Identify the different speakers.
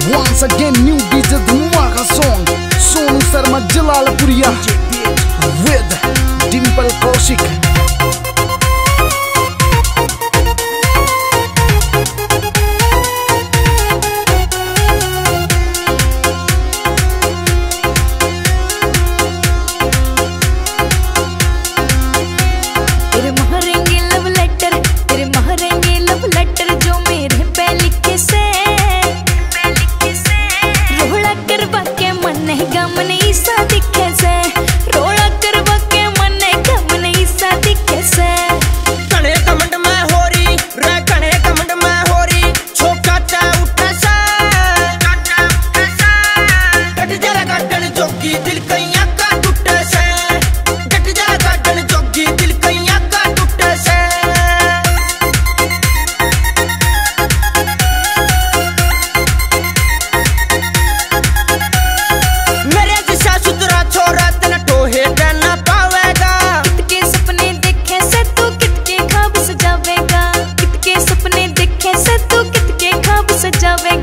Speaker 1: Once again, new DJ Dhumaka song. Sonu Sharma Jalalpuriya with Dimple Kaushik.
Speaker 2: तेरे महरेंगे love letter जो मेरे पे लिखे से रोड़ा करवा के मन है गम नहीं सा दिखे से रोड़ा करवा के मन है गम नहीं सा दिखे से
Speaker 3: कणे कमंड में हो रही रे कणे कमंड में हो रही छोका चा उठा सा कट जरा काटन जोगी दिल कइया का टूटे से कट जरा काटन जोगी दिल कइया का टूटे से मेरे जैसा सुधरा छोरा तना टोहे देना पावेगा
Speaker 2: कितके सपने देखे से तू कितके ख्वाब सजावेगा कितके सपने देखे से तू कितके ख्वाब सजावेगा